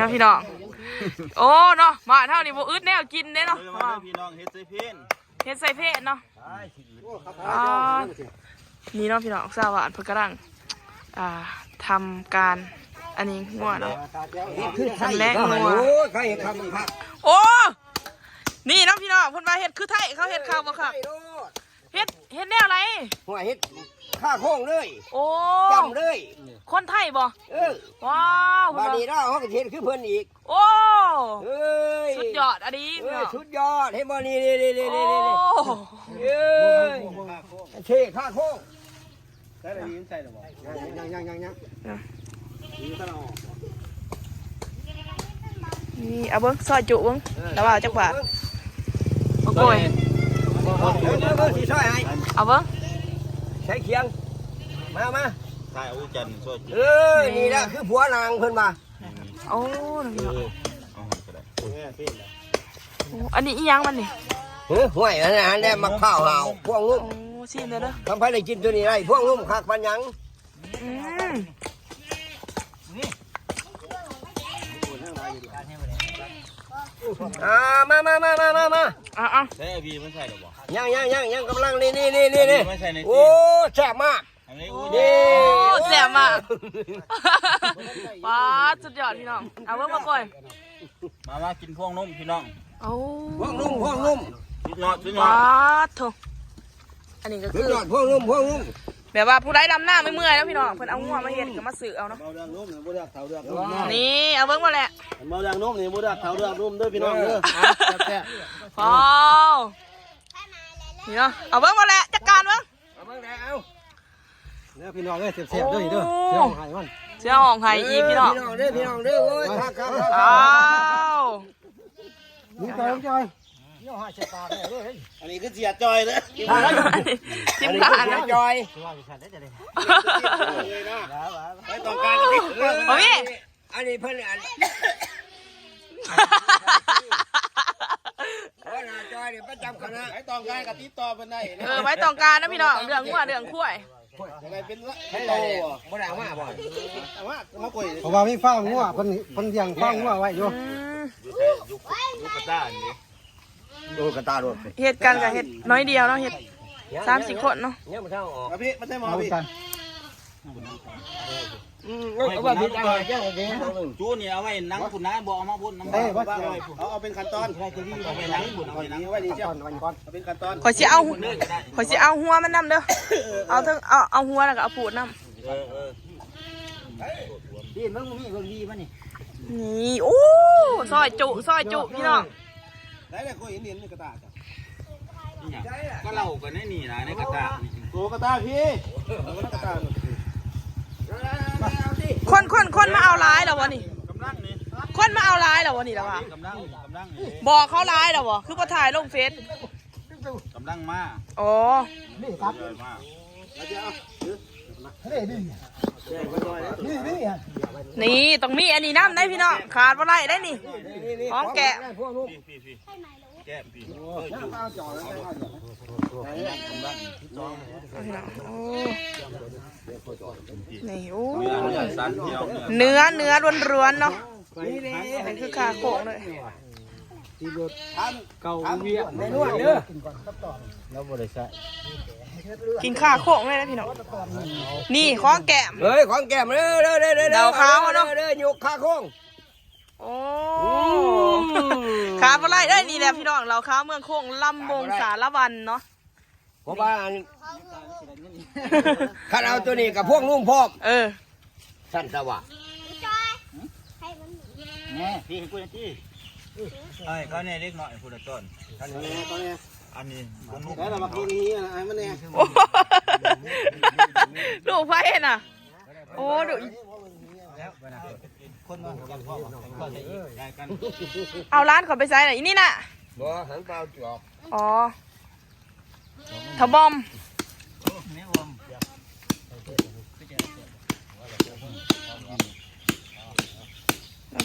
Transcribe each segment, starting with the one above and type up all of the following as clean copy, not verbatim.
นะพี่น้องโอ้เนาะมาเท่านี้บ่อึดแนวกินเด้เนาะพี่น้องเฮ็ดใส่เพนเฮ็ดใส่เพศเนาะนี่เนาะพี่น้องสาวานเพิ่นกำลังทำการอันนี้งัวเนาะทำแลกงัวโอ้นี่เนาะพี่น้องเพิ่นมาเฮ็ดคือไทยเขาเฮ็ดข้าวบ่ครับเฮ็ดแนวอะไรหัวเฮ็ดข้าโค้งเลยโอ้จำเลยคนไทยบ่ว้าวบาดีแล้วเขาก็เฮ็ดคือเพิ่นอีกโอ้เอ้ยสุดยอดอันนี้สุดยอดเห็นบ่นี่เอ้ยเท่ข้าโค้งใส่อะไรยิงใส่หรอบ่ยังนี่เอาเบิ้งซอยจุเบิ้งแล้วว่าจักบาทโอ้ยสีซอยให้เอาเบิ้งใช้เคียงมาถ่ายอู้จันซอยนี่แหละคือผัวนางเพิ่นมาโอ้อันนี้อีหยังมันนี่ห่วยอันนั้นได้มักข้าวห่าวพวกนุ่มโอ้ชิมเลยเด้อทำไปเลยกินตัวนี้ได้พวกนุ่มคักปันยังมาใส่บีมันใส่หรอบ่ยังกำลังนี่โอ้แซ่บมากแซ่บมากว้าสุดยอดพี่น้องเอาเบิ้งมาก่อนมากินพวงนุ่มพี่น้องโอ้พวงนุ่มสุดยอดว้าถูกอันนี้ก็คือพวงนุ่มแบบว่าผู้ใดดำหน้าไม่เมื่อยแล้วพี่น้องเพิ่นเอางัวมาเฮ็ดก็มาซื้อเอาเนาะนี่เอาเบิ้งมาแหละเบาดังนุ่มนี่บ่ดักเท้าเดือดนุ่มเด้อพี่น้องเด้ออ๋อนี่เนาะเอาเบิ้งมาแหละจัดการเบิ้งเอาเบิ้งแล้ว เนี่ยพี่น้องเด้อเสียบๆด้วยเด้อเสียบของไห้มันเสียบของไห้อีพี่น้องพี่น้องเด้อโอ้ยครับอ้าวนี่จอย อันนี้คือเสียจอยเลยทิมขาดนะจอยไม่ต้องการพี่อันนี้เพิ่นจอยเดี๋ยวประจำคณะไม่ต้องการกับติดต่อเพิ่นได้ไว้ต้องการนะพี่น้องเรื่องงัวเรื่องคุ้ยอะไรเป็นโตบ่ได้มาบ่มาคุยเพราะว่ามีฟ้างัวเพิ่นยังฟ้างัวไว้อยู่ยุคกระต้าอันนี้ดูกระตาโดดเฮ็ดกันกับเฮ็ดน้อยเดียวเนาะเฮ็ด30 คนเนาะเนี่ยมันเท่าออกพี่ไม่ใช่หมอพี่เอาว่าพี่จูนี่เอาไว้นั่งพุ่นนะบอกเอามาพุ่นน้ำเอาเป็นขั้นตอนเอาไปนั่งพุ่นเอาไปนั่งไว้ดีเจ้าเอาเป็นขั้นตอนขอยสิเอาหัวมันนำเด้อเอาทั้งเอาหัวแล้วก็เอาปูดนำพี่มึงมีเบิ่งดีป่ะนี่นี่โอ้ซอยจุพี่น้องได้เลยคุยเห็นในกระตาก็เล่ากันในนี่นะในกระตาโกกระตาพี่กระตาคนมาเอาร้ายแล้ววะนี่คนมาเอาร้ายแล้ววะนี่แล้ววะบอกเขาร้ายแล้ววะคือพอถ่ายลงเฟซกำลังมาอ๋อนี่ครับนี่ต้องมีอันนี้น้ำได้พี่น้องขาดว่าไรได้นี่ของแกะแก้มพี่นี่โอ้เนื้อล้วนๆเนาะนี่คือขาโขงเลยเก่าเวียในนวดเด้อแล้วบ่ได้ใช้กินขาโขงเลยนะพี่น้องนี่ของแก้มเฮ้ยของแก้มเด้อดาวขาวเนาะยกขาโค้งโอ้ขาบ่ไรได้นี่แหละพี่น้องเราข้าวเมืองโค้งลำบงสารวันเนาะเพราะว่าข้าเอาตัวนี้กับพวกนุ่มพร้อมสั้นสว่างเนี่ยพี่ให้พูดที่เขาเนี่ยเล็กหน่อยพูดต้นอันนี้แล้วเรามากินนี้อะไรมันเนี่ยดูไฟน่ะโอ้ดูเอาร้านเขาไปใส่ไหนนี่น่ะบ่หันเปล่าจอกอ๋อทบอม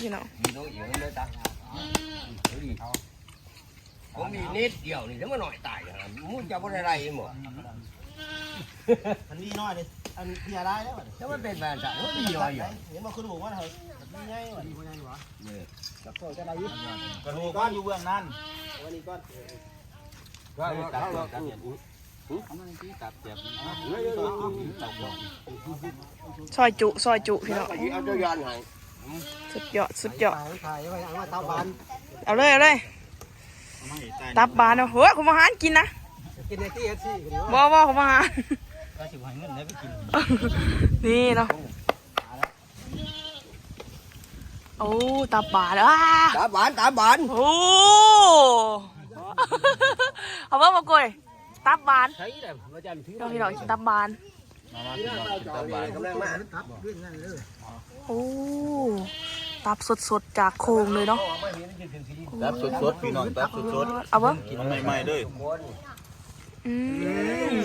พี่น้องผมมีนิดเดียวนี่ถ้ามันหน่อยตายมุ้งจะบ่ได้ไรหมด อันนี้น้อยเลยอันเพียได้แล้ว แล้วมันเป็นแบบจังมันมีรอยอยู่ เห็นมันคือถูกว่าเถอะมันง่ายว่ะ กับโซ่จะได้ยึด กระดูกก้อนอยู่เบื้องนั้น วันนี้ก้อน ตัดตัดเจ็บเอามันที่ตัดเจ็บ ซอยจุพี่น้อง เอาเจ้ายันให้ สุดยอด ถ่ายไว้เอามาเตาบาน เอาเลยตับบานเอาเฮ้ยคุณมาหารกินนะ กินในที่เอสซีกันดี บ่คุณมาหาร ก็สิบให้เงินได้ไปกิน นี่เนาะโอ้ตับบานอ่ะ ตาบาน โอ้เอาบ่มากล้วยตับบาน ใช่แต่มาจันถือ เราพี่น้องกินตับบาน มากินตับบาน กำลังมา โอ้ตับสดๆจากโครงเลยเนาะ ตับสดพี่น้องตับสด เอาบ่ กินใหม่ๆเลย อืม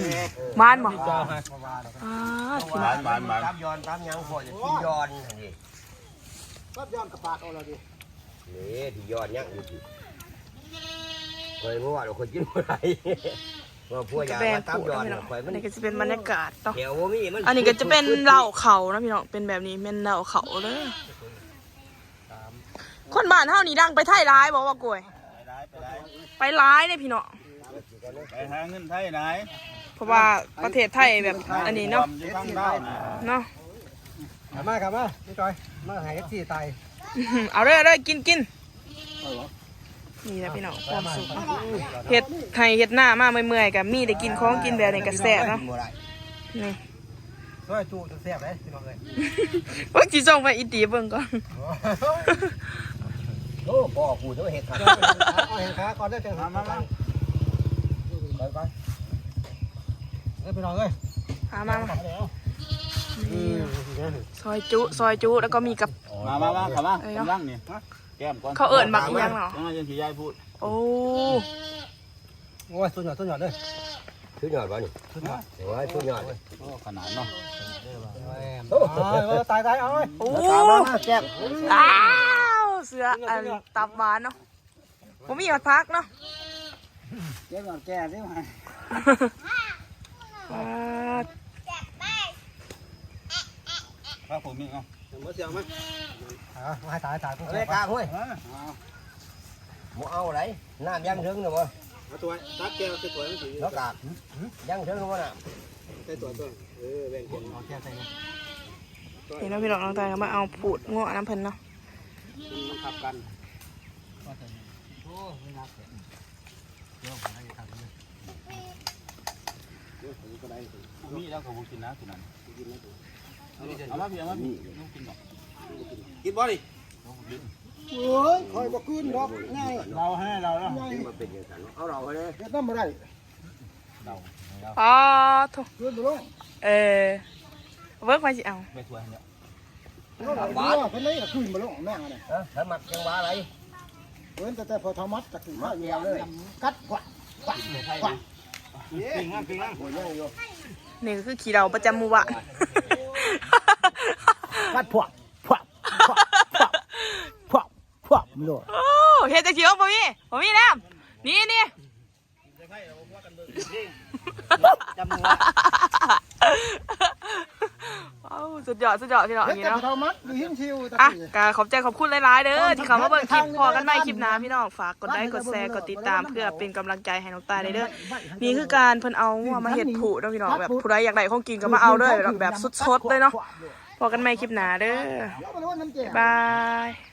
มานบ่อ่า หวาน ตามยอนตามยังพอจะที่ยอนนี่ ก็ย้อนกระปากเอาละดิ นี่ที่ยอนยังอยู่ที่เคยว่าเราเคยกินอะไรว่าพวกยา แบ่ง ตาม ผู ยอน พี่น้อง คอยมั อั น นนี้ก็จะเป็นบรรยากาศเนาะ เดี๋ยวมีมัน อันนี้ก็จะเป็นเหล้าเขานะพี่น้องเป็นแบบนี้เป็นเหล้าเขาเลยคนบ้านเฮานี่ดังไปไทยร้ายบอกว่ากล้วย ไปร้ายเลยพี่น้อง ไปหาเงินไทยไหน เพราะว่าประเทศไทยแบบอันนี้เนาะ เนาะ กลับมาพี่จอยมาหายเอสซีตาย เอาเลยกินนี่แหละพี่น้องความสุขเห็ดไห้เห็ดหน้ามาเมื่อยๆกับมีได้กินของกินแบบนี้ก็แซ่บเนาะนี่ ช่วยจูจะแซ่บเลยพี่น้องเลย ว่าจีส่งไปอีตีเบิ่งก่อน โอ้พ่อกูจะเห็ดขา เอาเห็นขาก่อนได้เจอมา ไป พี่น้องเลย มาซอยจุแล้วก็มีกับ มาเข้ามานั่งนี่แก้มก่อน เขาเอิญบักอีหยังเนาะ ยังไงยังที่ยายพูด โอ้ โอ้ยสุดยอดเลย ชุดยอดวะนี่ชุดยอด ขนาดเนาะ ตายเอาไว้ โอ้ แซ่บ อ้าวเสืออันตับหวานเนาะผมมีหอดพักเนาะ แก้ก่อนแก้ได้ไหมครับผมมีเอาเมื่อเช้าไหม มาให้ถ่าย เอาเลยกลางห้วยหมูเอาอะไรน้ำยังถึงหรือเปล่า ตัวตักแก้วตัวนั่นสิ แล้วกากยังถึงหรือเปล่าน่ะ ใส่ตัวแบ่งกัน แก้ใส่ นี่เนาะพี่น้องน้องตายมาเอาผูดง้อน้ำเพิ่นเนาะ มันขับกันมีแล้วเขาบอกกินนะคุณนั่นเอามาพี่กินหรอกินบ่ดิ โอ้ยคอยบอกขึ้นดอกง่าย เราให้เราแล้ว มาเป็นอย่างนั้นเอาเราเลย เฮ็ดน้ำมาได้ อ๋อโถ ขึ้นไปลง เวิร์กไปสิเอา ไปสวยเนี่ย บ้านเพิ่นเลยขึ้นมาลงแม่งอะไร ถ้ามักจังหวะอะไร เว้นแต่พอทมัดจะขึ้นมาอยู่เลยกัดกว่า ปิงงั้น โอ้ยยังอยู่ นี่ก็คือขี่เราประจำหมู่บ้าน กัดพวกมันโดด โอ้เฮ็ดจังซี่บ่มีน้ำนี่ จำมือ สุดยอดพี่น้องอย่างนี้เนาะ ทมัดอยู่หิ้งชิว อ่ะก็ขอบคุณหลายๆเด้อที่เข้ามาเบิ่งคลิปพอกันใหม่คลิปหน้าพี่น้องฝากกดไลค์กดแชร์กดติดตามเพื่อเป็นกำลังใจให้น้องตายเด้อนี่คือการเพิ่นเอาหัวมาเฮ็ดผูเนาะพี่น้องแบบผู้ใดอยากได้ของกินก็มาเอาเด้อแบบสดๆเลยเนาะพอกันใหม่คลิปหน้าเด้อบ๊ายบาย